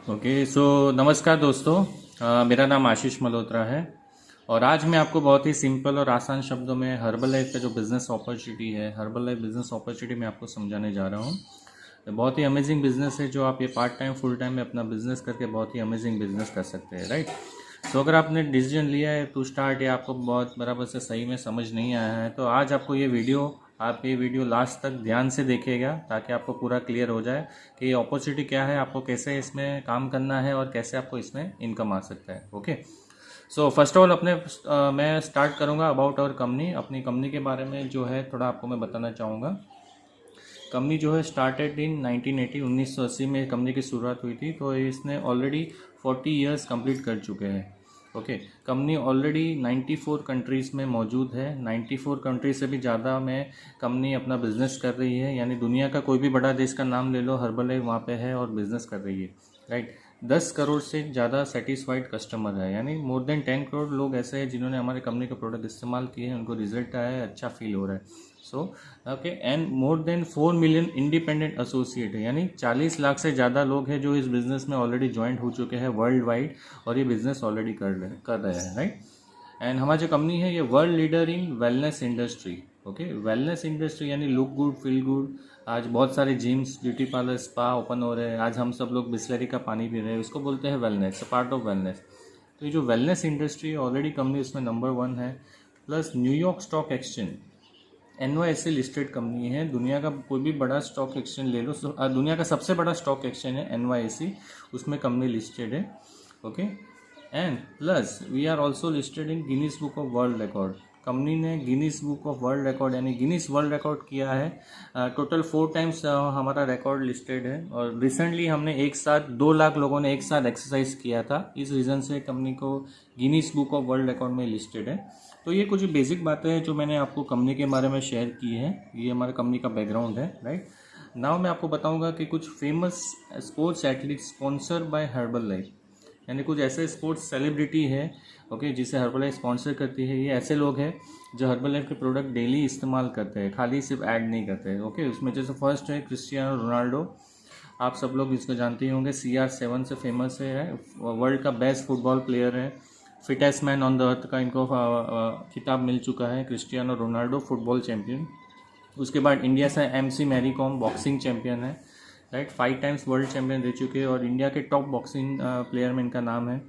Okay so नमस्कार दोस्तों। मेरा नाम आशीष मल्होत्रा है और आज मैं आपको बहुत ही सिंपल और आसान शब्दों में हर्बल लाइफ का जो बिज़नेस अपॉर्चुनिटी है, हर्बल लाइफ बिज़नेस अपॉर्चुनिटी मैं आपको समझाने जा रहा हूँ। बहुत ही अमेजिंग बिज़नेस है जो आप ये पार्ट टाइम फुल टाइम में अपना बिज़नेस करके बहुत ही अमेजिंग बिज़नेस कर सकते हैं, राइट। सो अगर आपने डिसीजन लिया है टू स्टार्ट या आपको बहुत बराबर से सही में समझ नहीं आया है तो आज आपको आप ये वीडियो लास्ट तक ध्यान से देखिएगा ताकि आपको पूरा क्लियर हो जाए कि ये अपॉर्चुनिटी क्या है, आपको कैसे इसमें काम करना है और कैसे आपको इसमें इनकम आ सकता है। Okay so first of all मैं स्टार्ट करूँगा अबाउट आवर कंपनी। अपनी कंपनी के बारे में जो है थोड़ा आपको मैं बताना चाहूँगा। कंपनी जो है स्टार्टेड इन 1980 1980 में कंपनी की शुरुआत हुई थी, तो इसने ऑलरेडी 40 इयर्स कंप्लीट कर चुके हैं। ओके कंपनी ऑलरेडी 94 कंट्रीज़ में मौजूद है। 94 कंट्रीज से भी ज़्यादा में कंपनी अपना बिजनेस कर रही है, यानी दुनिया का कोई भी बड़ा देश का नाम ले लो, हर्बल लाइफ वहाँ पे है और बिजनेस कर रही है, राइट। 10 करोड़ से ज़्यादा सेटिस्फाइड कस्टमर है, यानी मोर देन 10 करोड़ लोग ऐसे हैं जिन्होंने हमारे कंपनी का प्रोडक्ट इस्तेमाल किए हैं, उनको रिजल्ट आया है, अच्छा फील हो रहा है। So okay and more than 4 million independent associate है, यानी 40 लाख से ज़्यादा लोग हैं जो इस बिज़नेस में ऑलरेडी ज्वाइंट हो चुके हैं वर्ल्ड वाइड और ये बिज़नेस ऑलरेडी कर रहे हैं, राइट। एंड हमारी जो कंपनी है ये world leader in wellness industry. Okay wellness industry यानी लुक गुड फील गुड। आज बहुत सारे gyms beauty parlour spa open हो रहे हैं, आज हम सब लोग बिस्लरी का पानी पी रहे हैं, उसको बोलते हैं वेलनेस, पार्ट ऑफ वेलनेस। तो ये जो वेलनेस इंडस्ट्री ऑलरेडी कंपनी उसमें नंबर 1 है। Plus New York stock exchange NYSE listed company है। दुनिया का कोई भी बड़ा स्टॉक एक्सचेंज ले लो, दुनिया का सबसे बड़ा स्टॉक एक्सचेंज है NYSE, उसमें कंपनी लिस्टेड है। Okay and plus we are also listed in Guinness book of world record. Company ने Guinness book of world record यानी गिनीज वर्ल्ड रिकॉर्ड किया है। टोटल 4 टाइम्स हमारा रिकॉर्ड लिस्टेड है और रिसेंटली हमने एक साथ 2 लाख लोगों ने एक साथ एक्सरसाइज किया था, इस रीज़न से कंपनी को Guinness book of world record में लिस्टेड है। तो ये कुछ बेसिक बातें हैं जो मैंने आपको कंपनी के बारे में शेयर की है, ये हमारे कंपनी का बैकग्राउंड है, राइट। नाउ मैं आपको बताऊंगा कि कुछ famous sports athlete sponsor by herbal life, यानी कुछ ऐसे स्पोर्ट्स सेलिब्रिटी है ओके जिसे हर्बल लाइफ स्पॉन्सर करती है। ये ऐसे लोग हैं जो हर्बल लाइफ के प्रोडक्ट डेली इस्तेमाल करते हैं, खाली सिर्फ ऐड नहीं करते हैं। ओके उसमें जैसे फर्स्ट है क्रिस्टियानो रोनाल्डो, आप सब लोग इसको जानते ही होंगे, CR7 से फेमस है, वर्ल्ड का बेस्ट फुटबॉल प्लेयर है, fittest man on the earth का इनको खिताब मिल चुका है, क्रिस्टियानो रोनाल्डो फुटबॉल चैंपियन। उसके बाद इंडिया से MC Mary Kom boxing champion है, राइट, 5 टाइम्स वर्ल्ड चैंपियन रह चुके हैं और इंडिया के टॉप बॉक्सिंग प्लेयर में इनका नाम है।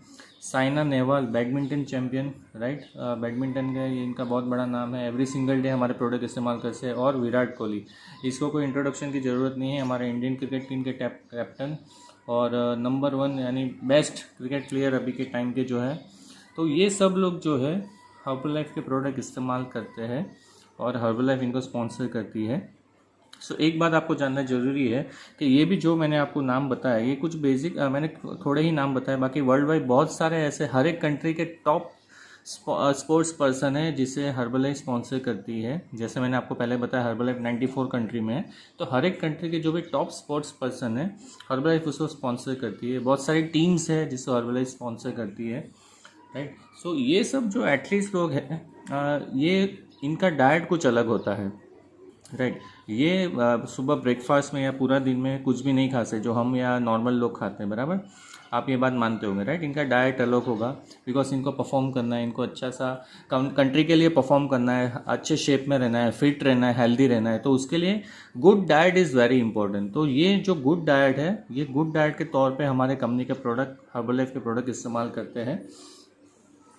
Saina Nehwal badminton champion, right, badminton का ये इनका बहुत बड़ा नाम है, एवरी सिंगल डे हमारे प्रोडक्ट इस्तेमाल करते हैं। और विराट कोहली, इसको कोई इंट्रोडक्शन की ज़रूरत नहीं है, हमारे इंडियन क्रिकेट टीम के कैप्टन और नंबर 1 यानी बेस्ट क्रिकेट प्लेयर अभी के टाइम के जो है। तो ये सब लोग जो है हर्बल लाइफ के प्रोडक्ट इस्तेमाल करते हैं और हर्बल लाइफ इनको स्पॉन्सर करती है। सो एक बात आपको जानना जरूरी है कि ये भी जो मैंने आपको नाम बताया ये कुछ बेसिक मैंने थोड़े ही नाम बताए, बाकी वर्ल्ड वाइड बहुत सारे ऐसे हर एक कंट्री के टॉप स्पोर्ट्स पर्सन है जिसे हर्बल लाइफ स्पॉन्सर करती है। जैसे मैंने आपको पहले बताया हर्बल लाइफ 94 कंट्री में है, तो हर एक कंट्री के जो भी टॉप स्पोर्ट्स पर्सन है हर्बल लाइफ उसको स्पॉन्सर करती है। बहुत सारी टीम्स है जिसको हर्बल लाइफ स्पॉन्सर करती है, राइट। सो ये सब जो एथलीट्स लोग हैं ये इनका डाइट कुछ अलग होता है, राइट। ये सुबह ब्रेकफास्ट में या पूरा दिन में कुछ भी नहीं खा सकते जो हम या नॉर्मल लोग खाते हैं, बराबर, आप ये बात मानते होंगे, राइट। इनका डाइट अलग होगा बिकॉज इनको परफॉर्म करना है, इनको अच्छा सा कंट्री के लिए परफॉर्म करना है, अच्छे शेप में रहना है, फिट रहना है, हेल्दी रहना है, तो उसके लिए good diet is very important. तो ये जो गुड डाइट है ये गुड डाइट के तौर पर हमारे कंपनी के प्रोडक्ट हर्बल लाइफ के प्रोडक्ट इस्तेमाल करते हैं।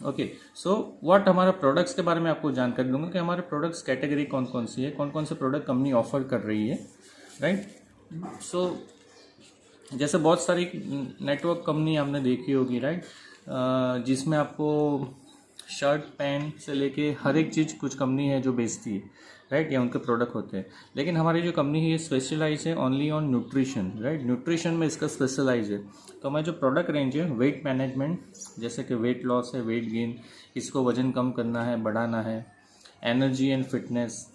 ओके सो व्हाट हमारा प्रोडक्ट्स के बारे में आपको जानकारी दूंगा कि हमारे प्रोडक्ट्स कैटेगरी कौन कौन सी है, कौन कौन से प्रोडक्ट कंपनी ऑफर कर रही है, राइट। सो जैसे बहुत सारी नेटवर्क कंपनी आपने देखी होगी, राइट, जिसमें आपको शर्ट पैंट से लेके हर एक चीज़ कुछ कंपनी है जो बेचती है, राइट, या उनके प्रोडक्ट होते हैं। लेकिन हमारी जो कंपनी है ये स्पेशलाइज है only on nutrition, right, nutrition में इसका स्पेशलाइज है। तो हमारे जो प्रोडक्ट रेंज है वेट मैनेजमेंट, जैसे कि वेट लॉस है, वेट गेन, इसको वजन कम करना है, बढ़ाना है, energy and fitness,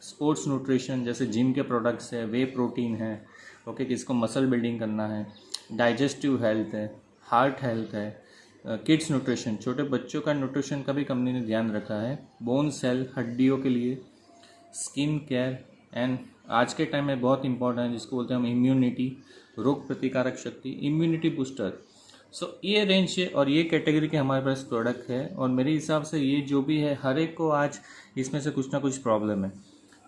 sports nutrition जैसे जिम के प्रोडक्ट्स है, वे प्रोटीन है, ओके, किसको मसल बिल्डिंग करना है, डाइजेस्टिव हेल्थ है, हार्ट हेल्थ है, किड्स न्यूट्रिशन, छोटे बच्चों का न्यूट्रिशन का भी कंपनी ने ध्यान रखा है, बोन सेल हड्डियों के लिए, स्किन केयर एंड आज के टाइम में बहुत इंपॉर्टेंट है, जिसको बोलते हैं हम इम्यूनिटी, रोग प्रतिकारक शक्ति, इम्यूनिटी बूस्टर। सो ये रेंज है और ये कैटेगरी के हमारे पास प्रोडक्ट है। और मेरे हिसाब से ये जो भी है, हर एक को आज इसमें से कुछ ना कुछ प्रॉब्लम है।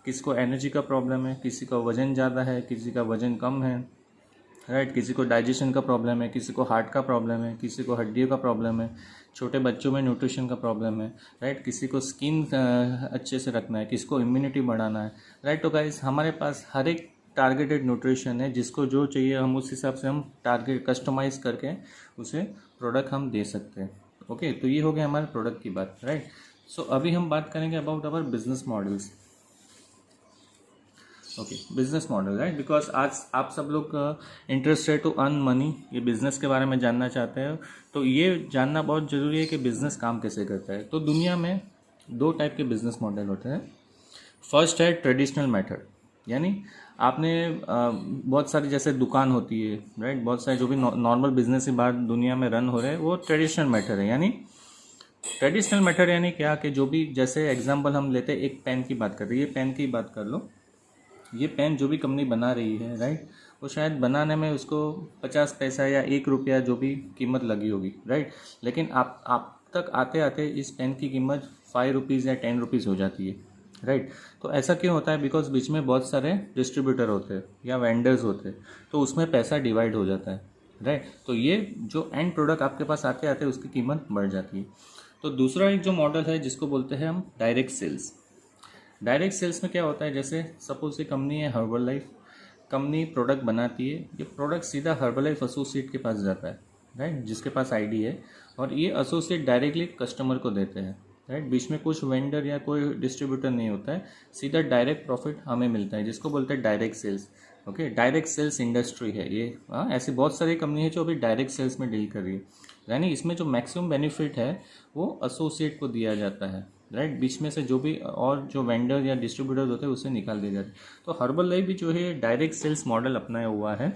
किसी को एनर्जी का प्रॉब्लम है, किसी का वज़न ज़्यादा है, किसी का वज़न कम है, राइट। किसी को डाइजेशन का प्रॉब्लम है, किसी को हार्ट का प्रॉब्लम है, किसी को हड्डियों का प्रॉब्लम है, छोटे बच्चों में न्यूट्रिशन का प्रॉब्लम है, राइट। किसी को स्किन अच्छे से रखना है, किसी को इम्यूनिटी बढ़ाना है, राइट। तो गाइस हमारे पास हर एक टारगेटेड न्यूट्रिशन है, जिसको जो चाहिए हम उस हिसाब से हम टारगेट कस्टमाइज़ करके उसे प्रोडक्ट हम दे सकते हैं। ओके, तो ये हो गया हमारे प्रोडक्ट की बात, राइट। सो अभी हम बात करेंगे about our business models. Okay, business model, right. Because आज आप सब लोग इंटरेस्टेड टू अर्न मनी, ये बिजनेस के बारे में जानना चाहते हैं। तो ये जानना बहुत ज़रूरी है कि बिजनेस काम कैसे करता है। तो दुनिया में दो टाइप के बिजनेस मॉडल होते हैं। फर्स्ट है ट्रेडिशनल मेथड, यानी आपने बहुत सारी जैसे दुकान होती है, राइट। बहुत सारे जो भी नॉर्मल बिजनेस ही बाहर दुनिया में रन हो रहे हैं वो ट्रेडिशनल मेथड है। यानी ट्रेडिशनल मेथड यानी क्या कि जो भी, जैसे एग्जांपल हम लेते हैं, एक पेन की बात करते हैं, ये पेन की बात कर लो। ये पेन जो भी कंपनी बना रही है, राइट, वो शायद बनाने में उसको 50 पैसा या 1 रुपया जो भी कीमत लगी होगी, राइट। लेकिन आप तक आते आते इस पेन की कीमत 5 रुपीज़ या 10 रुपीज़ हो जाती है, राइट। तो ऐसा क्यों होता है? बिकॉज बीच में बहुत सारे डिस्ट्रीब्यूटर होते हैं या वेंडर्स होते हैं, तो उसमें पैसा डिवाइड हो जाता है, राइट। तो ये जो एंड प्रोडक्ट आपके पास आते आते उसकी कीमत बढ़ जाती है। तो दूसरा एक जो मॉडल है जिसको बोलते हैं हम डायरेक्ट सेल्स। डायरेक्ट सेल्स में क्या होता है, जैसे सपोज ये कंपनी है हर्बल लाइफ, कंपनी प्रोडक्ट बनाती है, ये प्रोडक्ट सीधा हर्बल लाइफ एसोसिएट के पास जाता है, राइट, जिसके पास आईडी है, और ये एसोसिएट डायरेक्टली कस्टमर को देते हैं, राइट। बीच में कुछ वेंडर या कोई डिस्ट्रीब्यूटर नहीं होता है, सीधा डायरेक्ट प्रॉफिट हमें मिलता है, जिसको बोलते हैं direct sales. Okay, direct sales industry है ये। हाँ, ऐसी बहुत सारी कंपनी है जो अभी डायरेक्ट सेल्स में डील कर रही है, यानी इसमें जो मैक्सिमम बेनिफिट है वो एसोसिएट को दिया जाता है, राइट। बीच में से जो भी और जो वेंडर या डिस्ट्रीब्यूटर होते हैं उसे निकाल दिया जाता है। तो हर्बल लाइफ भी जो है डायरेक्ट सेल्स मॉडल अपनाया हुआ है,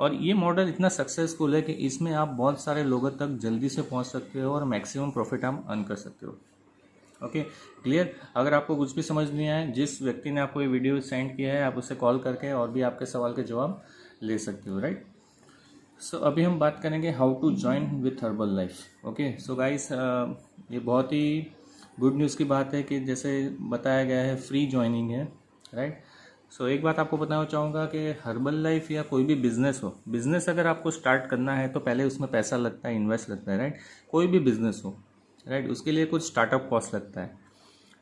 और ये मॉडल इतना सक्सेसफुल है कि इसमें आप बहुत सारे लोगों तक जल्दी से पहुंच सकते हो और मैक्सिमम प्रॉफिट आप अर्न कर सकते हो। Okay, clear. अगर आपको कुछ भी समझ नहीं आया, जिस व्यक्ति ने आपको ये वीडियो सेंड किया है, आप उसे कॉल करके और भी आपके सवाल के जवाब ले सकते हो, राइट। सो अभी हम बात करेंगे how to join with Herbalife. Okay, so guys, ये बहुत ही गुड न्यूज़ की बात है कि जैसे बताया गया है फ्री ज्वाइनिंग है, राइट। सो एक बात आपको बताना चाहूँगा कि हर्बल लाइफ या कोई भी बिजनेस हो, बिजनेस अगर आपको स्टार्ट करना है तो पहले उसमें पैसा लगता है, इन्वेस्ट लगता है, राइट। कोई भी बिजनेस हो, राइट, उसके लिए कुछ स्टार्टअप कॉस्ट लगता है,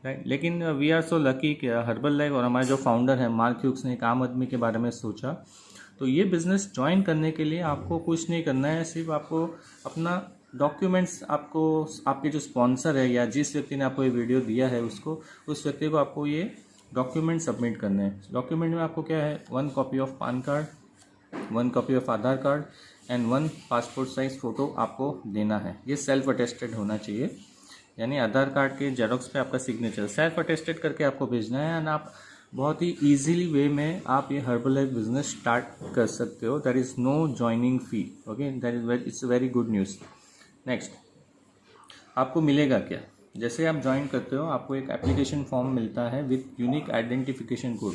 राइट। लेकिन वी आर सो लकी कि हर्बल लाइफ और हमारे जो फाउंडर है मार्क ह्यूग्स ने एक आम आदमी के बारे में सोचा। तो ये बिज़नेस ज्वाइन करने के लिए आपको कुछ नहीं करना है, सिर्फ आपको अपना डॉक्यूमेंट्स, आपको आपके जो स्पॉन्सर है या जिस व्यक्ति ने आपको ये वीडियो दिया है उसको, उस व्यक्ति को आपको ये डॉक्यूमेंट सबमिट करने हैं। डॉक्यूमेंट में आपको क्या है, 1 copy of pan card, 1 copy of Aadhaar card and 1 passport size photo आपको देना है। ये सेल्फ अटेस्टेड होना चाहिए, यानी आधार कार्ड के जेरोक्स पे आपका सिग्नेचर सेल्फ अटेस्टेड करके आपको भेजना है, एंड आप बहुत ही ईजीली वे में आप ये हर्बल लाइफ बिजनेस स्टार्ट कर सकते हो। That is no joining fee. Okay, that is it's very good news. Next, आपको मिलेगा क्या? जैसे आप ज्वाइन करते हो आपको एक एप्लीकेशन फॉर्म मिलता है विथ यूनिक आइडेंटिफिकेशन कोड।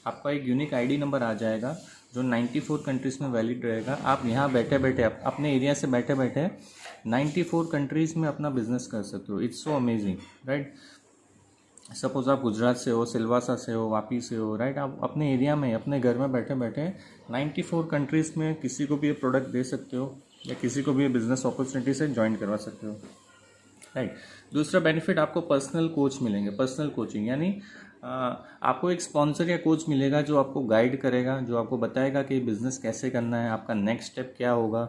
आपका एक यूनिक आईडी नंबर आ जाएगा जो 94 कंट्रीज़ में वैलिड रहेगा। आप यहाँ बैठे बैठे अपने एरिया से बैठे बैठे 94 कंट्रीज़ में अपना बिजनेस कर सकते हो। It's so amazing, right. Suppose आप गुजरात से हो, सिलवासा से हो, वापी से हो, राइट, आप अपने एरिया में अपने घर में बैठे बैठे 94 कंट्रीज़ में किसी को भी ये प्रोडक्ट दे सकते हो या किसी को भी ये बिज़नेस अपॉर्चुनिटी से ज्वाइन करवा सकते हो, राइट। दूसरा बेनिफिट, आपको पर्सनल कोच मिलेंगे, पर्सनल कोचिंग, यानी आपको एक स्पॉन्सर या कोच मिलेगा जो आपको गाइड करेगा, जो आपको बताएगा कि बिज़नेस कैसे करना है, आपका नेक्स्ट स्टेप क्या होगा,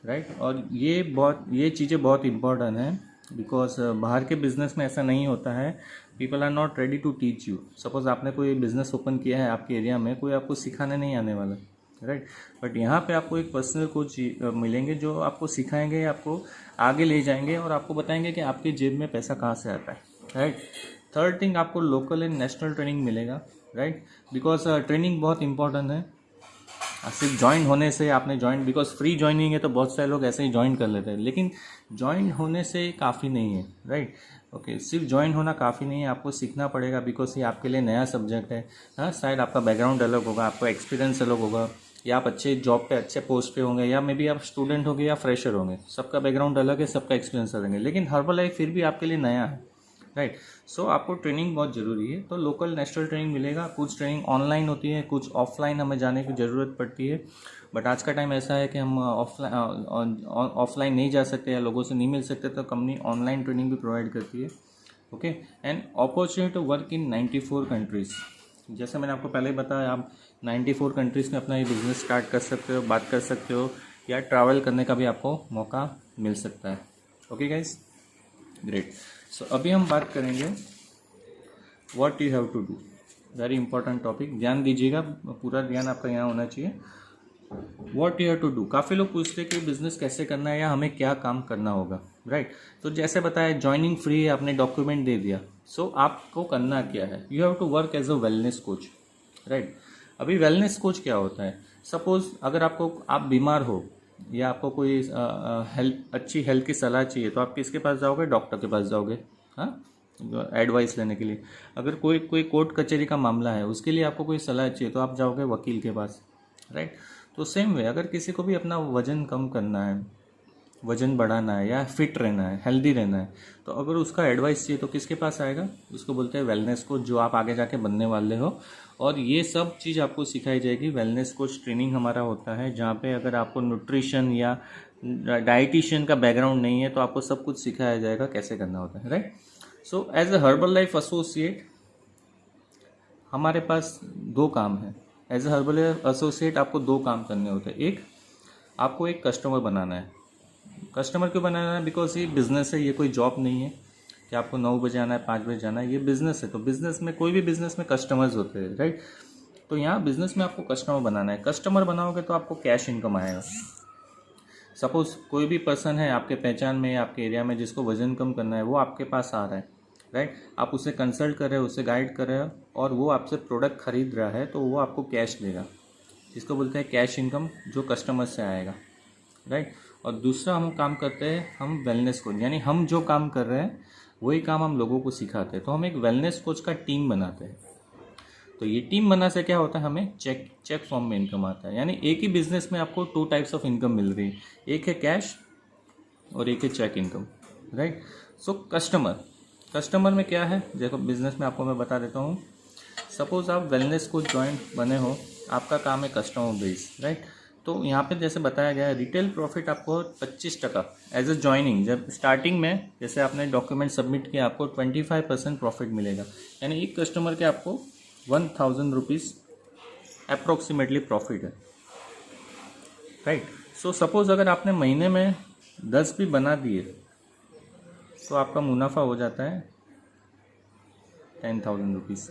राइट। और ये चीज़ें बहुत इंपॉर्टेंट हैं, बिकॉज बाहर के बिज़नेस में ऐसा नहीं होता है। People are not ready to teach you. Suppose आपने कोई बिज़नेस ओपन किया है आपके एरिया में, कोई आपको सिखाने नहीं आने वाला, राइट। बट यहाँ पे आपको एक पर्सनल कोच मिलेंगे जो आपको सिखाएंगे, आपको आगे ले जाएंगे और आपको बताएंगे कि आपकी जेब में पैसा कहाँ से आता है, राइट। थर्ड थिंग, आपको लोकल एंड नेशनल ट्रेनिंग मिलेगा, राइट, बिकॉज ट्रेनिंग बहुत इंपॉर्टेंट है। सिर्फ ज्वाइन होने से आपने ज्वाइन, बिकॉज फ्री ज्वाइनिंग है तो बहुत सारे लोग ऐसे ही ज्वाइन कर लेते हैं, लेकिन ज्वाइन होने से काफ़ी नहीं है, राइट। ओके, सिर्फ ज्वाइन होना काफ़ी नहीं है, आपको सीखना पड़ेगा, बिकॉज ये आपके लिए नया सब्जेक्ट है। हाँ, शायद आपका बैकग्राउंड अलग होगा, आपका एक्सपीरियंस अलग होगा, या आप अच्छे जॉब पे अच्छे पोस्ट पे होंगे, या मे बी आप स्टूडेंट होंगे या फ्रेशर होंगे, सबका बैकग्राउंड अलग है, सबका एक्सपीरियंस अलग है, लेकिन हर्बल लाइफ फिर भी आपके लिए नया है, राइट। सो आपको ट्रेनिंग बहुत ज़रूरी है। तो लोकल नेशनल ट्रेनिंग मिलेगा, कुछ ट्रेनिंग ऑनलाइन होती है, कुछ ऑफलाइन हमें जाने की ज़रूरत पड़ती है। बट आज का टाइम ऐसा है कि हम ऑफलाइन नहीं जा सकते या लोगों से नहीं मिल सकते, तो कंपनी ऑनलाइन ट्रेनिंग भी प्रोवाइड करती है। Okay, and opportunity to work in 94 countries. जैसे मैंने आपको पहले ही बताया, आप 94 कंट्रीज़ में अपना ये बिज़नेस स्टार्ट कर सकते हो, बात कर सकते हो, या ट्रैवल करने का भी आपको मौका मिल सकता है। Okay guys, great. सो अभी हम बात करेंगे what you have to do. Very important topic, ध्यान दीजिएगा, पूरा ध्यान आपका यहाँ होना चाहिए। What you have to do, काफ़ी लोग पूछते हैं कि बिजनेस कैसे करना है या हमें क्या काम करना होगा, राइट। तो जैसे बताया, ज्वाइनिंग फ्री है, आपने डॉक्यूमेंट दे दिया। सो आपको करना क्या है, you have to work as a wellness coach, right. अभी वेलनेस कोच क्या होता है, सपोज अगर आप बीमार हो या आपको कोई अच्छी हेल्थ की सलाह चाहिए, तो आप किसके पास जाओगे, डॉक्टर के पास जाओगे, हाँ, एडवाइस लेने के लिए। अगर कोई कोर्ट कचहरी का मामला है, उसके लिए आपको कोई सलाह चाहिए, तो आप जाओगे वकील के पास, राइट। तो सेम वे, अगर किसी को भी अपना वजन कम करना है, वजन बढ़ाना है, या फिट रहना है, हेल्दी रहना है, तो अगर उसका एडवाइस चाहिए तो किसके पास आएगा, उसको बोलते हैं वेलनेस कोच, जो आप आगे जाके बनने वाले हो। और ये सब चीज़ आपको सिखाई जाएगी। वेलनेस कोच ट्रेनिंग हमारा होता है, जहाँ पे अगर आपको न्यूट्रिशन या डाइटिशियन का बैकग्राउंड नहीं है, तो आपको सब कुछ सिखाया जाएगा कैसे करना होता है, right. So as a Herbalife associate हमारे पास दो काम है। एज अ हर्बल एसोसिएट आपको दो काम करने होते हैं। एक, आपको एक कस्टमर बनाना है। कस्टमर क्यों बनाना है, बिकॉज ये बिज़नेस है, ये कोई जॉब नहीं है कि आपको 9 बजे आना है, 5 बजे जाना है, ये बिज़नेस है। तो बिज़नेस में, कोई भी बिज़नेस में कस्टमर्स होते हैं, राइट। तो यहाँ बिज़नेस में आपको कस्टमर बनाना है। कस्टमर बनाओगे तो आपको कैश इनकम आएगा। सपोज कोई भी पर्सन है आपके पहचान में, आपके एरिया में, जिसको वजन कम करना है, वो आपके पास आ रहा है, राइट। आप उसे कंसल्ट कर रहे हो, उसे गाइड कर रहे हो, और वो आपसे प्रोडक्ट खरीद रहा है, तो वो आपको कैश देगा, जिसको बोलते हैं कैश इनकम, जो कस्टमर से आएगा, राइट। और दूसरा हम काम करते हैं, हम वेलनेस कोच, यानी हम जो काम कर रहे हैं वही काम हम लोगों को सिखाते हैं। तो हम एक वेलनेस कोच का टीम बनाते हैं। तो ये टीम बनने से क्या होता है, हमें चेक फॉर्म में इनकम आता है। यानी एक ही बिजनेस में आपको 2 टाइप्स ऑफ इनकम मिल रही है, एक है कैश और एक है cheque income, right. So customer में क्या है, देखो बिजनेस में आपको मैं बता देता हूँ। सपोज आप वेलनेस कोच ज्वाइन बने हो, आपका काम है कस्टमर बेस, राइट। तो यहाँ पे जैसे बताया गया है, रिटेल प्रॉफिट आपको 25% एज अ ज्वाइनिंग, जब स्टार्टिंग में जैसे आपने डॉक्यूमेंट सबमिट किया, आपको 25% प्रॉफिट मिलेगा। यानी एक कस्टमर के आपको 1000 रुपीज़ अप्रोक्सीमेटली प्रॉफिट है, राइट। सो सपोज अगर आपने महीने में 10 भी बना दिए, तो आपका मुनाफा हो जाता है 10,000 रुपीज़।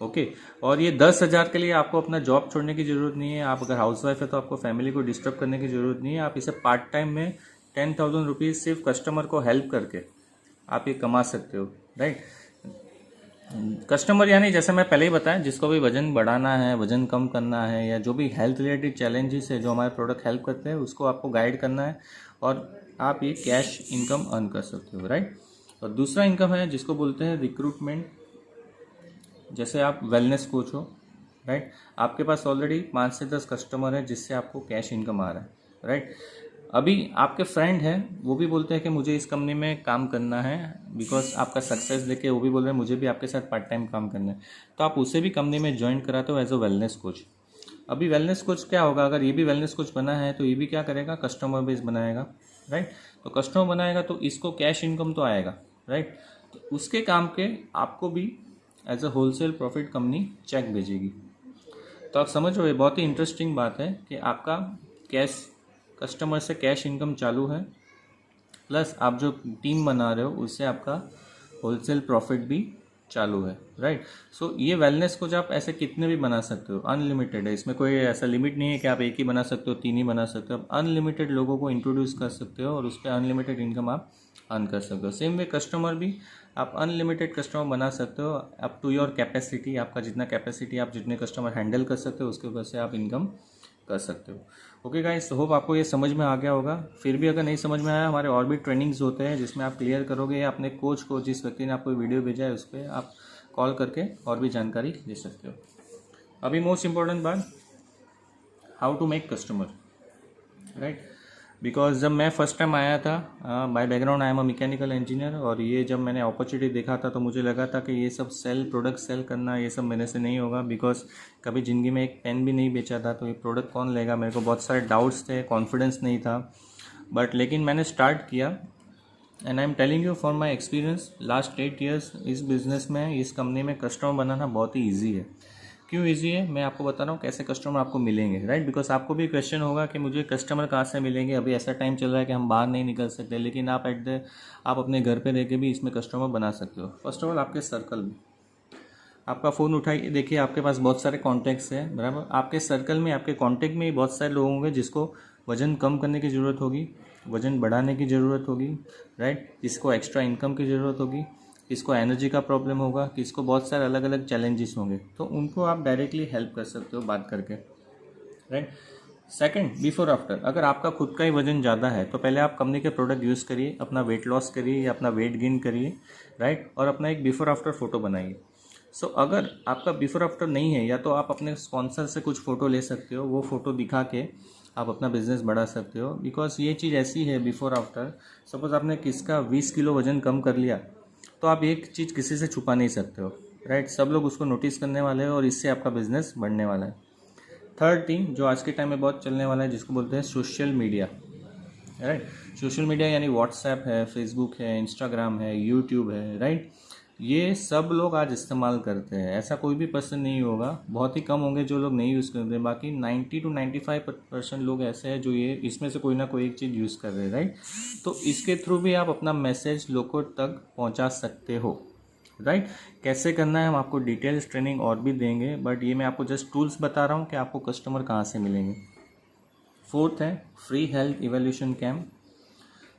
ओके, और ये 10,000 के लिए आपको अपना जॉब छोड़ने की ज़रूरत नहीं है। आप अगर हाउसवाइफ है तो आपको फैमिली को डिस्टर्ब करने की ज़रूरत नहीं है। आप इसे पार्ट टाइम में 10,000 रुपीज़ सिर्फ कस्टमर को हेल्प करके आप ये कमा सकते हो, राइट। कस्टमर यानी जैसे मैं पहले ही बताया, जिसको भी वजन बढ़ाना है, वजन कम करना है, या जो भी हेल्थ रिलेटेड चैलेंजेस है जो हमारे प्रोडक्ट हेल्प करते हैं, उसको आपको गाइड करना है, और आप ये कैश इनकम अर्न कर सकते हो, राइट। और दूसरा इनकम है जिसको बोलते हैं रिक्रूटमेंट। जैसे आप वेलनेस कोच हो, राइट, आपके पास ऑलरेडी 5 से 10 कस्टमर है जिससे आपको कैश इनकम आ रहा है, राइट। अभी आपके फ्रेंड है, वो भी बोलते हैं कि मुझे इस कंपनी में काम करना है, बिकॉज आपका सक्सेस देखे वो भी बोल रहे हैं मुझे भी आपके साथ पार्ट टाइम काम करना है, तो आप उसे भी कंपनी में ज्वाइन कराते हो एज अ वेलनेस कोच। अभी वेलनेस कोच क्या होगा, अगर ये भी वेलनेस कोच बना है तो ये भी क्या करेगा, कस्टमर बेस बनाएगा, राइट। तो कस्टमर बनाएगा तो इसको कैश इनकम तो आएगा, राइट। तो उसके काम के आपको भी as a wholesale profit company cheque भेजेगी। तो आप समझ रहे हो, ये बहुत ही इंटरेस्टिंग बात है कि आपका कैश, कस्टमर से कैश इनकम चालू है, प्लस आप जो टीम बना रहे हो उससे आपका होलसेल प्रॉफिट भी चालू है, राइट। सो ये वेलनेस को जो आप ऐसे कितने भी बना सकते हो, अनलिमिटेड है, इसमें कोई ऐसा लिमिट नहीं है कि आप एक ही बना सकते हो, 3 ही बना सकते हो। आप अनलिमिटेड लोगों को इंट्रोड्यूस कर सकते हो और उस पर अनलिमिटेड इनकम आप अर्न कर सकते हो। सेम वे कस्टमर भी आप अनलिमिटेड कस्टमर बना सकते हो, अप टू योर कैपेसिटी। आपका जितना कैपेसिटी, आप जितने कस्टमर हैंडल कर सकते हो उसके ऊपर से आप इनकम कर सकते हो। ओके गाइस, होप आपको ये समझ में आ गया होगा। फिर भी अगर नहीं समझ में आया, हमारे और भी ट्रेनिंग्स होते हैं जिसमें आप क्लियर करोगे, या अपने कोच को, जिस व्यक्ति ने आपको वीडियो भेजा है उस पर आप कॉल करके और भी जानकारी ले सकते हो। अभी मोस्ट इम्पॉर्टेंट बात, how to make customer, right. Because जब मैं फर्स्ट टाइम आया था, by background I am a mechanical engineer, और ये जब मैंने अपॉर्चुनिटी देखा था तो मुझे लगा था कि ये सब प्रोडक्ट सेल करना ये सब मेरे से नहीं होगा। बिकॉज कभी ज़िंदगी में एक पेन भी नहीं बेचा था, तो ये प्रोडक्ट कौन लेगा, मेरे को बहुत सारे डाउट्स थे, कॉन्फिडेंस नहीं था। बट लेकिन मैंने स्टार्ट किया, and I am telling you for my experience, last 8 years इस बिज़नेस में, इस कंपनी में कस्टमर बनाना बहुत ही ईजी है। क्यों इजी है, मैं आपको बता रहा हूँ कैसे कस्टमर आपको मिलेंगे, राइट। बिकॉज आपको भी क्वेश्चन होगा कि मुझे कस्टमर कहाँ से मिलेंगे। अभी ऐसा टाइम चल रहा है कि हम बाहर नहीं निकल सकते, लेकिन आप आप अपने घर पे रह के भी इसमें कस्टमर बना सकते हो। फर्स्ट ऑफ ऑल, आपके सर्कल में, आपका फ़ोन उठाइए, देखिए आपके पास बहुत सारे कॉन्टैक्ट्स हैं, बराबर। आपके सर्कल में, आपके कॉन्टैक्ट में बहुत सारे लोग होंगे जिसको वज़न कम करने की ज़रूरत होगी, वज़न बढ़ाने की ज़रूरत होगी, राइट। जिसको एक्स्ट्रा इनकम की ज़रूरत होगी, किसको एनर्जी का प्रॉब्लम होगा, किसको बहुत सारे अलग अलग चैलेंजेस होंगे, तो उनको आप डायरेक्टली हेल्प कर सकते हो बात करके, राइट। सेकंड, बिफोर आफ्टर, अगर आपका खुद का ही वजन ज़्यादा है तो पहले आप कंपनी के प्रोडक्ट यूज़ करिए, अपना वेट लॉस करिए या अपना वेट गेन करिए, राइट, और अपना एक बिफोर आफ्टर फ़ोटो बनाइए। सो अगर आपका बिफोर आफ्टर नहीं है, या तो आप अपने स्पॉन्सर से कुछ फ़ोटो ले सकते हो, वो फ़ोटो दिखा के आप अपना बिजनेस बढ़ा सकते हो। बिकॉज ये चीज़ ऐसी है, बिफोर आफ्टर, सपोज़ आपने किसका 20 किलो वजन कम कर लिया, तो आप एक चीज़ किसी से छुपा नहीं सकते हो, राइट। सब लोग उसको नोटिस करने वाले हैं और इससे आपका बिजनेस बढ़ने वाला है। थर्ड थिंग, जो आज के टाइम में बहुत चलने वाला है, जिसको बोलते हैं social media, right. Social media यानी व्हाट्सएप है, फेसबुक है, इंस्टाग्राम है, यूट्यूब है, राइट। ये सब लोग आज इस्तेमाल करते हैं, ऐसा कोई भी पर्सन नहीं होगा, बहुत ही कम होंगे जो लोग नहीं यूज़ करते, बाकी 90 to 95% लोग ऐसे हैं जो ये इसमें से कोई ना कोई एक चीज़ यूज़ कर रहे हैं, राइट। तो इसके थ्रू भी आप अपना मैसेज लोगों तक पहुंचा सकते हो, राइट। कैसे करना है हम आपको डिटेल्स ट्रेनिंग और भी देंगे, बट ये मैं आपको जस्ट टूल्स बता रहा हूँ कि आपको कस्टमर कहाँ से मिलेंगे। फोर्थ है फ्री हेल्थ इवैल्यूएशन कैम्प।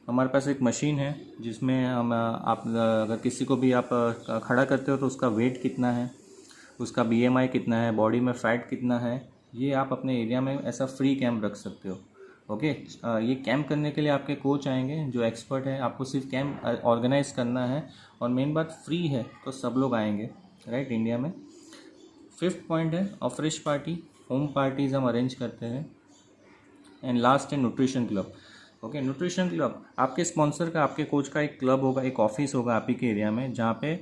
हमारे पास एक मशीन है जिसमें हम आप अगर किसी को भी आप खड़ा करते हो तो उसका वेट कितना है, उसका BMI कितना है, बॉडी में फ़ैट कितना है, ये आप अपने एरिया में ऐसा फ्री कैंप रख सकते हो। ओके, ये कैंप करने के लिए आपके कोच आएंगे जो एक्सपर्ट है, आपको सिर्फ कैंप ऑर्गेनाइज करना है, और मेन बात फ्री है तो सब लोग आएंगे, राइट, इंडिया में। फिफ्थ पॉइंट है ऑफरिश पार्टी, होम पार्टीज़ हम अरेंज करते हैं। एंड लास्ट है nutrition club. Okay, nutrition club आपके स्पॉन्सर का, आपके कोच का एक क्लब होगा, एक ऑफिस होगा आप ही के एरिया में, जहाँ पे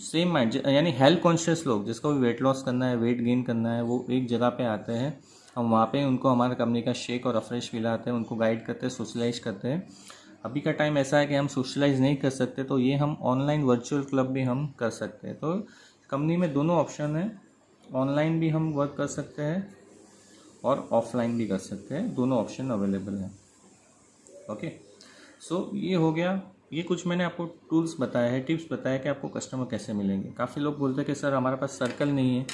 सेम माइंड यानी हेल्थ कॉन्शियस लोग जिसको भी वेट लॉस करना है, वेट गेन करना है, वो एक जगह पे आते हैं। हम वहाँ पे उनको हमारे कंपनी का शेक और अफ्रेश पिलाते हैं, उनको गाइड करते हैं, सोशलाइज करते हैं। अभी का टाइम ऐसा है कि हम सोशलाइज नहीं कर सकते, तो ये हम ऑनलाइन वर्चुअल क्लब भी हम कर सकते हैं। तो कंपनी में दोनों ऑप्शन है, ऑनलाइन भी हम वर्क कर सकते हैं और ऑफलाइन भी कर सकते हैं, दोनों ऑप्शन अवेलेबल हैं। ओके, सो ये हो गया, ये कुछ मैंने आपको टूल्स बताया है, टिप्स बताया कि आपको कस्टमर कैसे मिलेंगे। काफ़ी लोग बोलते हैं कि सर हमारे पास सर्कल नहीं है,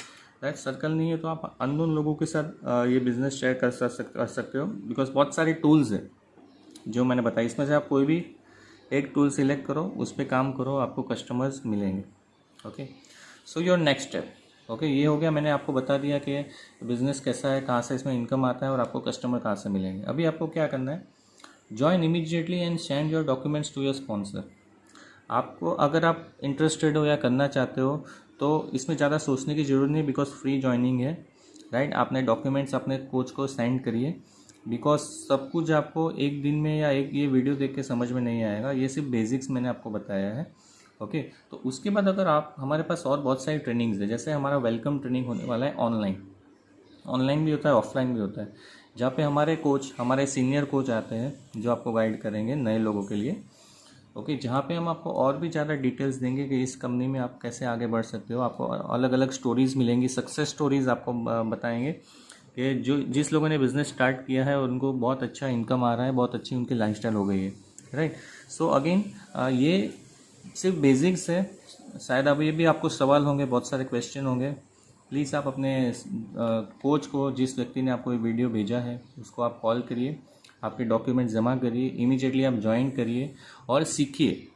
राइट। सर्कल नहीं है तो आप अननोन लोगों के साथ ये बिज़नेस शेयर कर सकते हो, बिकॉज बहुत सारे टूल्स हैं जो मैंने बताया, इसमें से आप कोई भी एक टूल सिलेक्ट करो, उस पर काम करो, आपको कस्टमर्स मिलेंगे। Okay, so your next step. Okay, ये हो गया, मैंने आपको बता दिया कि बिज़नेस कैसा है, कहाँ से इसमें इनकम आता है और आपको कस्टमर कहाँ से मिलेंगे। अभी आपको क्या करना है, join immediately and send your documents to your sponsor. आपको अगर आप इंटरेस्टेड हो या करना चाहते हो तो इसमें ज़्यादा सोचने की ज़रूरत नहीं, बिकॉज फ्री ज्वाइनिंग है, राइट। आपने डॉक्यूमेंट्स अपने कोच को सेंड करिए, बिकॉज सब कुछ आपको एक दिन में या एक ये वीडियो देख के समझ में नहीं आएगा, ये सिर्फ बेसिक्स मैंने आपको बताया है। ओके, तो उसके बाद अगर आप, हमारे पास और बहुत सारी ट्रेनिंग्स है, जैसे हमारा वेलकम ट्रेनिंग होने वाला है ऑनलाइन भी होता है, ऑफलाइन भी होता है, जहाँ पे हमारे कोच, हमारे सीनियर कोच आते हैं जो आपको गाइड करेंगे नए लोगों के लिए। ओके, जहाँ पे हम आपको और भी ज़्यादा डिटेल्स देंगे कि इस कंपनी में आप कैसे आगे बढ़ सकते हो, आपको अलग अलग स्टोरीज़ मिलेंगी, सक्सेस स्टोरीज़ आपको बताएंगे कि जो जिस लोगों ने बिज़नेस स्टार्ट किया है और उनको बहुत अच्छा इनकम आ रहा है, बहुत अच्छी उनकी लाइफस्टाइल हो गई है, राइट। सो अगेन ये सिर्फ बेसिक्स है, शायद अभी भी आपको सवाल होंगे, बहुत सारे क्वेश्चन होंगे, प्लीज़ आप अपने कोच को, जिस व्यक्ति ने आपको ये वीडियो भेजा है उसको आप कॉल करिए, आपके डॉक्यूमेंट जमा करिए, इमीडिएटली आप ज्वाइन करिए और सीखिए,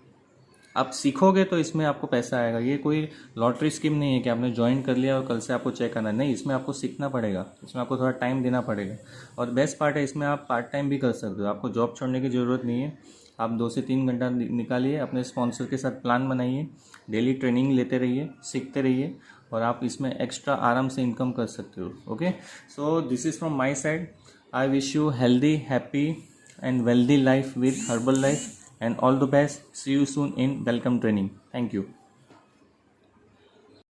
आप सीखोगे तो इसमें आपको पैसा आएगा। ये कोई लॉटरी स्कीम नहीं है कि आपने ज्वाइन कर लिया और कल से आपको चेक करना, नहीं, इसमें आपको सीखना पड़ेगा, इसमें आपको थोड़ा टाइम देना पड़ेगा। और बेस्ट पार्ट है, इसमें आप पार्ट टाइम भी कर सकते हो, आपको जॉब छोड़ने की ज़रूरत नहीं है। आप 2 से 3 घंटा निकालिए, अपने स्पॉन्सर के साथ प्लान बनाइए, डेली ट्रेनिंग लेते रहिए, सीखते रहिए, और आप इसमें एक्स्ट्रा आराम से इनकम कर सकते हो। Okay, so this is from my side. I wish you healthy, happy and wealthy life with Herbalife, and all the best. See you soon in welcome training. Thank you.